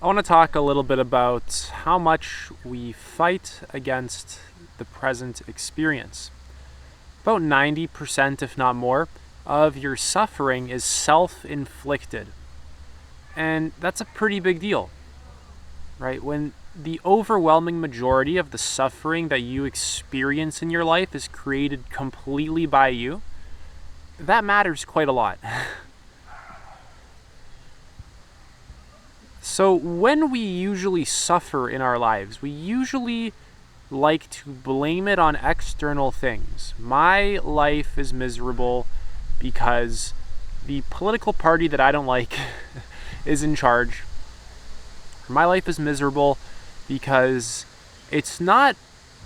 I want to talk a little bit about how much we fight against the present experience. About 90%, if not more, of your suffering is self-inflicted. And that's a pretty big deal, right? When the overwhelming majority of the suffering that you experience in your life is created completely by you, that matters quite a lot. So when we usually suffer in our lives, we usually like to blame it on external things. My life is miserable because the political party that I don't like is in charge. My life is miserable because it's not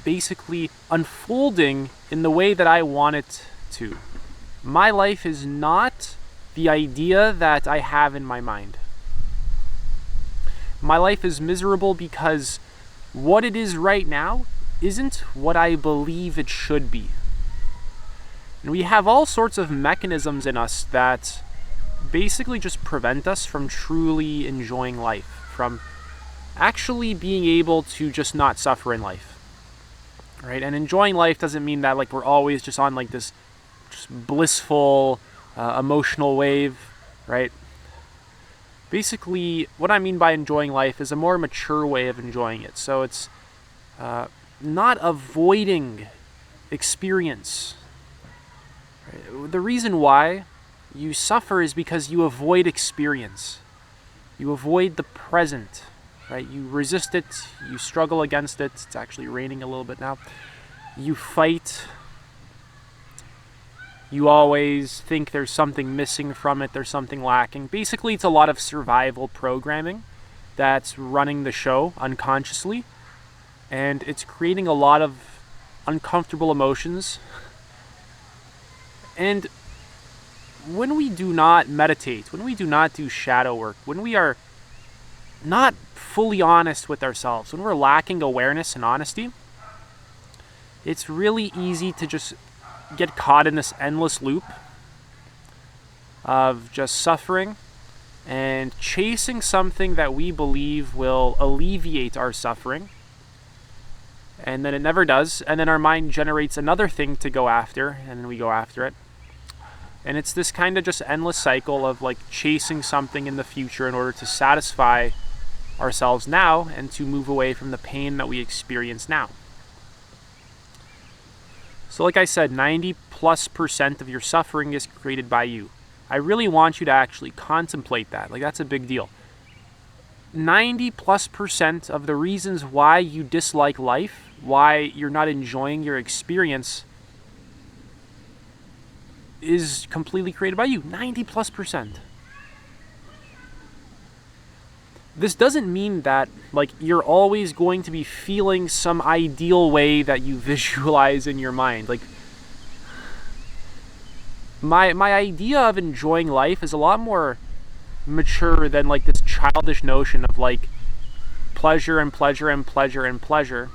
basically unfolding in the way that I want it to. My life is not the idea that I have in my mind. My life is miserable because what it is right now isn't what I believe it should be. And we have all sorts of mechanisms in us that basically just prevent us from truly enjoying life, from actually being able to just not suffer in life. Right? And enjoying life doesn't mean that we're always just on this just blissful emotional wave, right? Basically, what I mean by enjoying life is a more mature way of enjoying it. So it's not avoiding experience. Right? The reason why you suffer is because you avoid experience. You avoid the present, right? You resist it, you struggle against it. It's actually raining a little bit now. You fight. You always think there's something missing from it, there's something lacking. Basically, it's a lot of survival programming that's running the show unconsciously, and it's creating a lot of uncomfortable emotions. And when we do not meditate, when we do not do shadow work, when we are not fully honest with ourselves, when we're lacking awareness and honesty, it's really easy to just get caught in this endless loop of just suffering and chasing something that we believe will alleviate our suffering, and then it never does, and then our mind generates another thing to go after, and then we go after it, and it's this kind of just endless cycle of chasing something in the future in order to satisfy ourselves now and to move away from the pain that we experience now. So like I said, 90+% of your suffering is created by you. I really want you to actually contemplate that. That's a big deal. 90+% of the reasons why you dislike life, why you're not enjoying your experience, is completely created by you. 90+%. This doesn't mean that you're always going to be feeling some ideal way that you visualize in your mind. My idea of enjoying life is a lot more mature than this childish notion of pleasure and pleasure and pleasure and pleasure.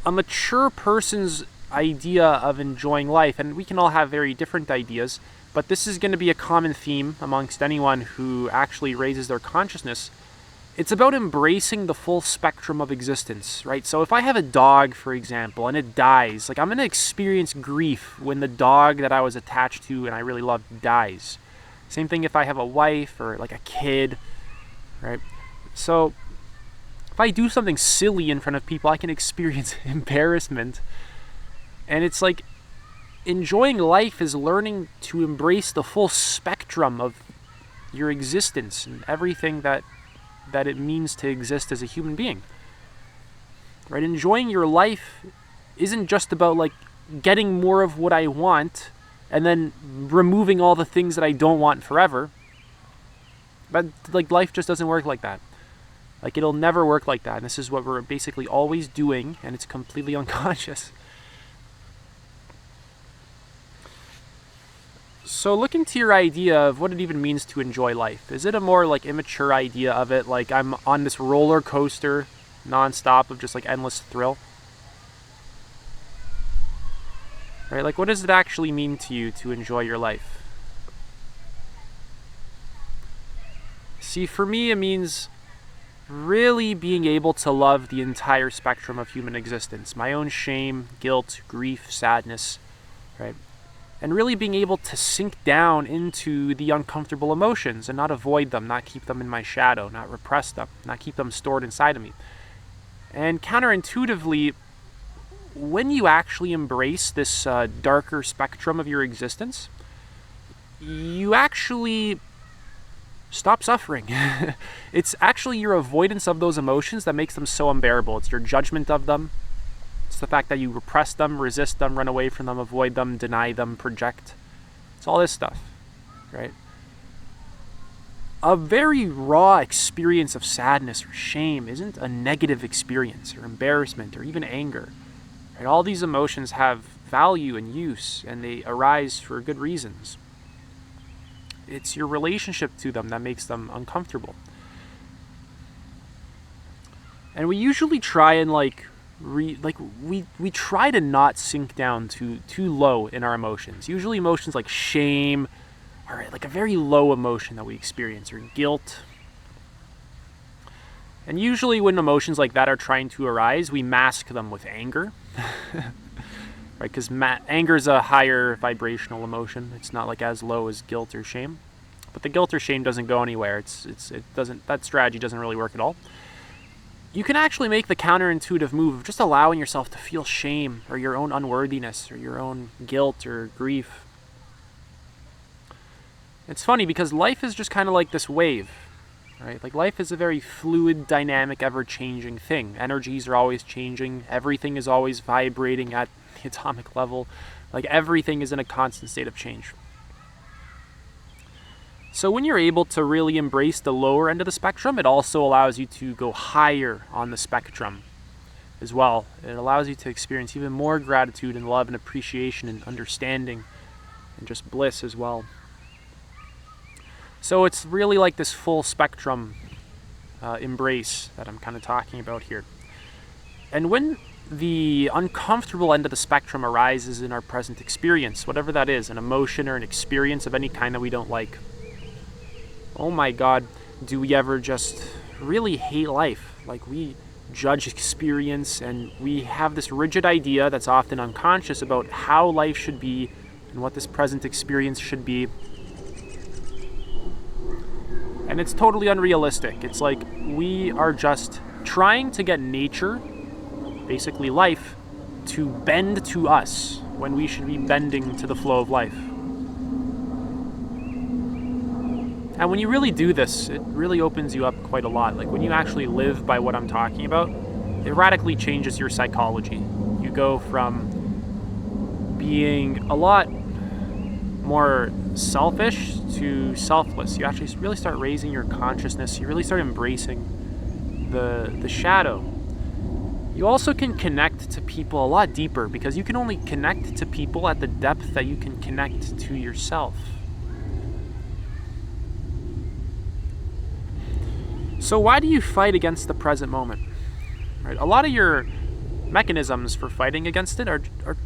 A mature person's idea of enjoying life, and we can all have very different ideas, but this is going to be a common theme amongst anyone who actually raises their consciousness. It's about embracing the full spectrum of existence, right? So if I have a dog, for example, and it dies, I'm going to experience grief when the dog that I was attached to and I really loved dies. Same thing if I have a wife or a kid, right? So if I do something silly in front of people, I can experience embarrassment. And it's enjoying life is learning to embrace the full spectrum of your existence and everything that it means to exist as a human being. Right? Enjoying your life isn't just about getting more of what I want and then removing all the things that I don't want forever. But life just doesn't work like that. It'll never work like that. And this is what we're basically always doing, and it's completely unconscious. So look into your idea of what it even means to enjoy life. Is it a more immature idea of it, I'm on this roller coaster nonstop of just endless thrill? Right? What does it actually mean to you to enjoy your life? See, for me, it means really being able to love the entire spectrum of human existence. My own shame, guilt, grief, sadness, right? And really being able to sink down into the uncomfortable emotions and not avoid them, not keep them in my shadow, not repress them, not keep them stored inside of me. And counterintuitively, when you actually embrace this darker spectrum of your existence, you actually stop suffering. It's actually your avoidance of those emotions that makes them so unbearable. It's your judgment of them. It's the fact that you repress them, resist them, run away from them, avoid them, deny them, project. It's all this stuff, right? A very raw experience of sadness or shame isn't a negative experience or embarrassment or even anger. Right? All these emotions have value and use, and they arise for good reasons. It's your relationship to them that makes them uncomfortable. And we usually try and we try to not sink down too low in our emotions. Usually emotions like shame are like a very low emotion that we experience, or guilt. And usually when emotions like that are trying to arise, we mask them with anger. Right? Because anger is a higher vibrational emotion. It's not like as low as guilt or shame. But the guilt or shame doesn't go anywhere. That strategy doesn't really work at all. You can actually make the counterintuitive move of just allowing yourself to feel shame or your own unworthiness or your own guilt or grief. It's funny because life is just kind of like this wave, right? Like life is a very fluid, dynamic, ever-changing thing. Energies are always changing. Everything is always vibrating at the atomic level. Like everything is in a constant state of change. So when you're able to really embrace the lower end of the spectrum, it also allows you to go higher on the spectrum as well. It allows you to experience even more gratitude and love and appreciation and understanding and just bliss as well. So it's really like this full spectrum embrace that I'm kind of talking about here. And when the uncomfortable end of the spectrum arises in our present experience, whatever that is, an emotion or an experience of any kind that we don't like, oh my God, do we ever just really hate life? Like we judge experience and we have this rigid idea that's often unconscious about how life should be and what this present experience should be. And it's totally unrealistic. It's like we are just trying to get nature, basically life, to bend to us when we should be bending to the flow of life. And when you really do this, it really opens you up quite a lot. Like when you actually live by what I'm talking about, it radically changes your psychology. You go from being a lot more selfish to selfless. You actually really start raising your consciousness. You really start embracing the shadow. You also can connect to people a lot deeper because you can only connect to people at the depth that you can connect to yourself. So why do you fight against the present moment? Right? A lot of your mechanisms for fighting against it are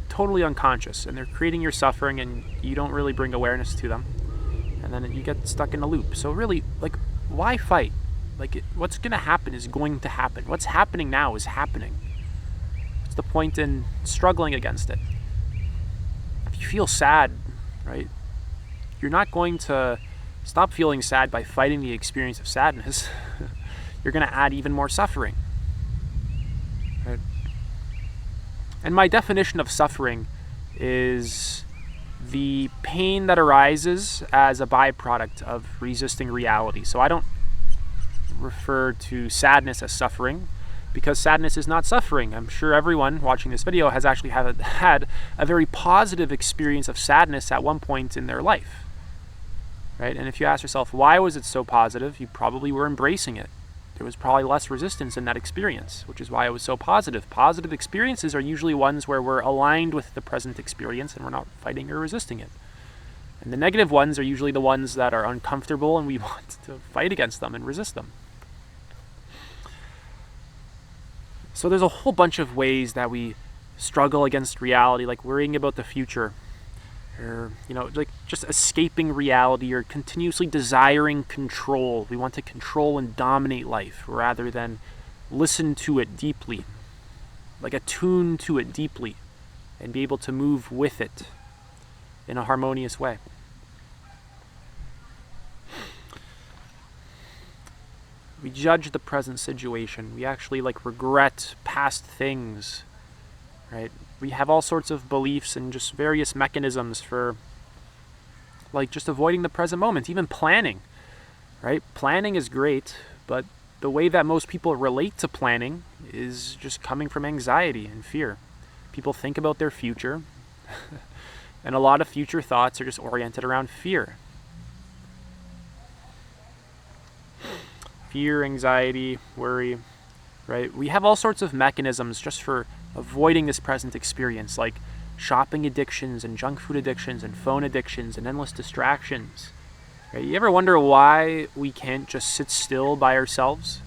totally unconscious, and they're creating your suffering, and you don't really bring awareness to them, and then you get stuck in a loop. So really, like, why fight? Like, what's going to happen is going to happen. What's happening now is happening. What's the point in struggling against it? If you feel sad, right, you're not going to stop feeling sad by fighting the experience of sadness. You're going to add even more suffering. Right? And my definition of suffering is the pain that arises as a byproduct of resisting reality. So I don't refer to sadness as suffering, because sadness is not suffering. I'm sure everyone watching this video has actually had a very positive experience of sadness at one point in their life. Right? And if you ask yourself, why was it so positive? You probably were embracing it. There was probably less resistance in that experience, which is why it was so positive. Positive experiences are usually ones where we're aligned with the present experience and we're not fighting or resisting it. And the negative ones are usually the ones that are uncomfortable and we want to fight against them and resist them. So there's a whole bunch of ways that we struggle against reality, like worrying about the future. or, like just escaping reality or continuously desiring control. We want to control and dominate life rather than listen to it deeply, like attune to it deeply and be able to move with it in a harmonious way. We judge the present situation. We actually regret past things, right? We have all sorts of beliefs and just various mechanisms for just avoiding the present moment, even planning, right? Planning is great, but the way that most people relate to planning is just coming from anxiety and fear. People think about their future, and a lot of future thoughts are just oriented around fear. Fear, anxiety, worry, right? We have all sorts of mechanisms just for avoiding this present experience, like shopping addictions and junk food addictions and phone addictions and endless distractions. Right? You ever wonder why we can't just sit still by ourselves?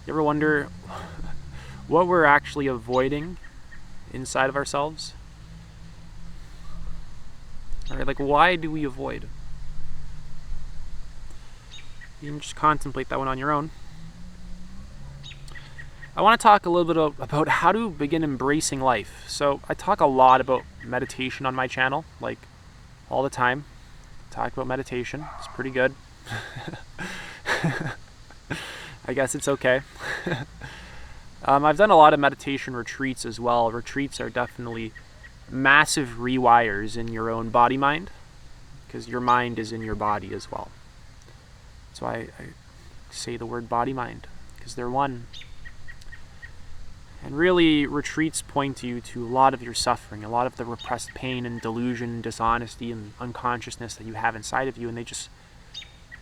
You ever wonder what we're actually avoiding inside of ourselves? All right, why do we avoid? You can just contemplate that one on your own. I want to talk a little bit about how to begin embracing life. So I talk a lot about meditation on my channel, all the time. Talk about meditation. It's pretty good. I guess it's okay. I've done a lot of meditation retreats as well. Retreats are definitely massive rewires in your own body-mind, because your mind is in your body as well. So I say the word body-mind, because they're one. And really, retreats point you to a lot of your suffering, a lot of the repressed pain and delusion, dishonesty, and unconsciousness that you have inside of you. And they just,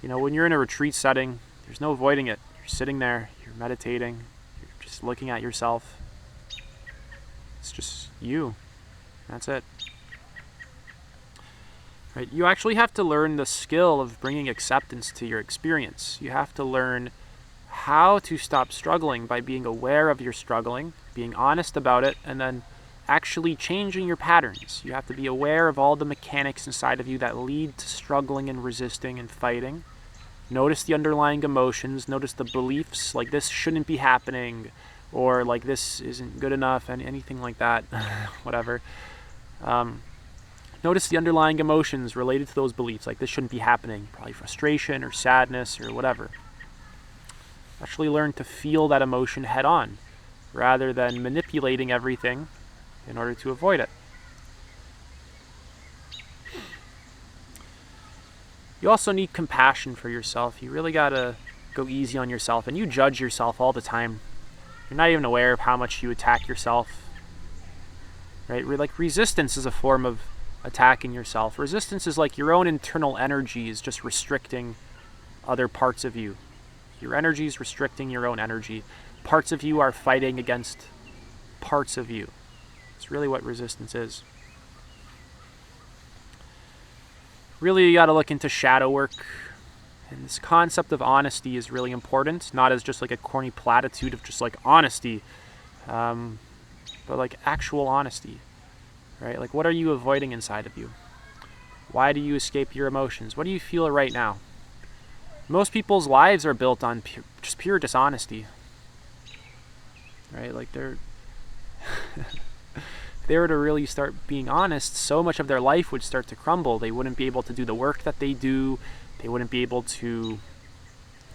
when you're in a retreat setting, there's no avoiding it. You're sitting there, you're meditating, you're just looking at yourself. It's just you. That's it. Right? You actually have to learn the skill of bringing acceptance to your experience. You have to learn how to stop struggling by being aware of your struggling, being honest about it, and then actually changing your patterns. You have to be aware of all the mechanics inside of you that lead to struggling and resisting and fighting. Notice the underlying emotions, notice the beliefs, like this shouldn't be happening, or like this isn't good enough, and anything like that, whatever. Notice the underlying emotions related to those beliefs, like this shouldn't be happening, probably frustration or sadness or whatever. Actually learn to feel that emotion head on, rather than manipulating everything in order to avoid it. You also need compassion for yourself. You really gotta go easy on yourself, and you judge yourself all the time. You're not even aware of how much you attack yourself, right? Resistance is a form of attacking yourself. Resistance is like your own internal energy is just restricting other parts of you. Your energy is restricting your own energy. Parts of you are fighting against parts of you. It's really what resistance is. Really, you got to look into shadow work. And this concept of honesty is really important, not as just like a corny platitude of just like honesty, but like actual honesty, right? Like, what are you avoiding inside of you? Why do you escape your emotions? What do you feel right now? Most people's lives are built on just pure dishonesty, right? Like if they were to really start being honest, so much of their life would start to crumble. They wouldn't be able to do the work that they do. They wouldn't be able to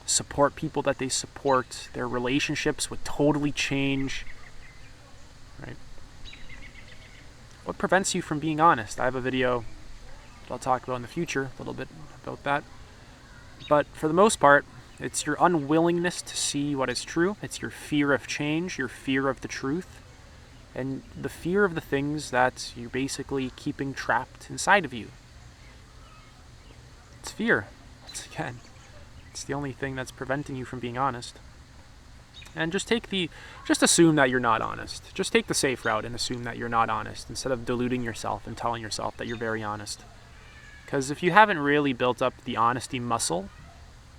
support people that they support. Their relationships would totally change, right? What prevents you from being honest? I have a video that I'll talk about in the future, a little bit about that. But for the most part, it's your unwillingness to see what is true. It's your fear of change, your fear of the truth, and the fear of the things that you're basically keeping trapped inside of you. It's fear. Once again, it's the only thing that's preventing you from being honest. And just assume that you're not honest. Just take the safe route and assume that you're not honest instead of deluding yourself and telling yourself that you're very honest. Because if you haven't really built up the honesty muscle,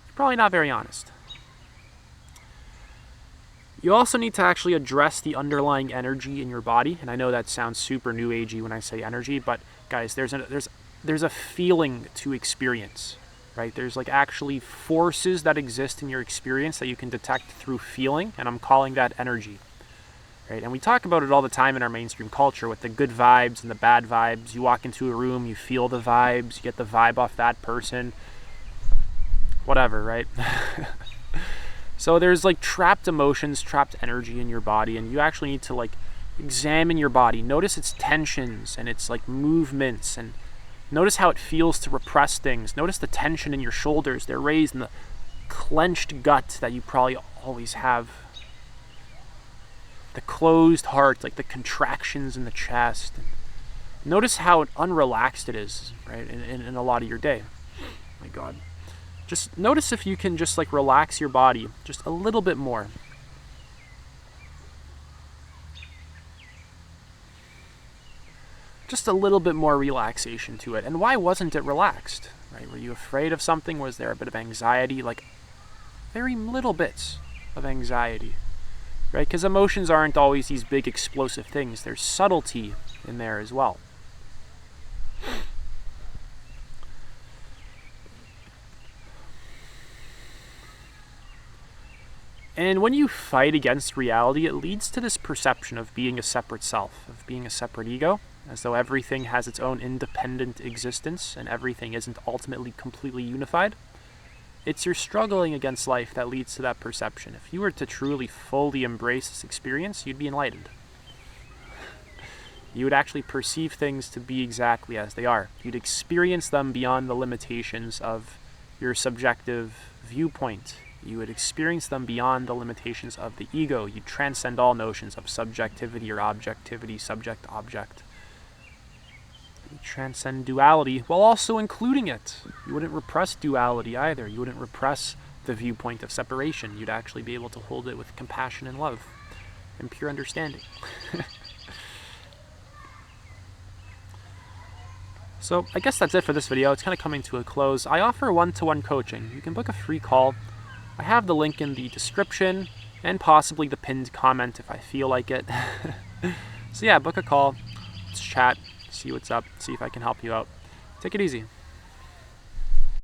you're probably not very honest. You also need to actually address the underlying energy in your body. And I know that sounds super new agey when I say energy, but guys, there's there's a feeling to experience, right? There's like actually forces that exist in your experience that you can detect through feeling, and I'm calling that energy, right? And we talk about it all the time in our mainstream culture with the good vibes and the bad vibes. You walk into a room, you feel the vibes, you get the vibe off that person, whatever, right? So there's like trapped emotions, trapped energy in your body, and you actually need to like examine your body. Notice its tensions and its like movements, and notice how it feels to repress things. Notice the tension in your shoulders. They're raised in the clenched gut that you probably always have. The closed heart, like the contractions in the chest. And notice how unrelaxed it is, right, in a lot of your day. Oh my God. Just notice if you can just like relax your body just a little bit more. Just a little bit more relaxation to it. And why wasn't it relaxed? Right? Were you afraid of something? Was there a bit of anxiety? Like very little bits of anxiety, right? Because emotions aren't always these big explosive things. There's subtlety in there as well. And when you fight against reality, it leads to this perception of being a separate self, of being a separate ego, as though everything has its own independent existence and everything isn't ultimately completely unified. It's your struggling against life that leads to that perception. If you were to truly, fully embrace this experience, you'd be enlightened. You would actually perceive things to be exactly as they are. You'd experience them beyond the limitations of your subjective viewpoint. You would experience them beyond the limitations of the ego. You'd transcend all notions of subjectivity or objectivity, subject-object. You'd transcend duality while also including it. You wouldn't repress duality either. You wouldn't repress the viewpoint of separation. You'd actually be able to hold it with compassion and love and pure understanding. So I guess that's it for this video. It's kind of coming to a close. I offer one-to-one coaching. You can book a free call. I have the link in the description and possibly the pinned comment if I feel like it. So yeah, book a call. Let's chat, see what's up, see if I can help you out. Take it easy.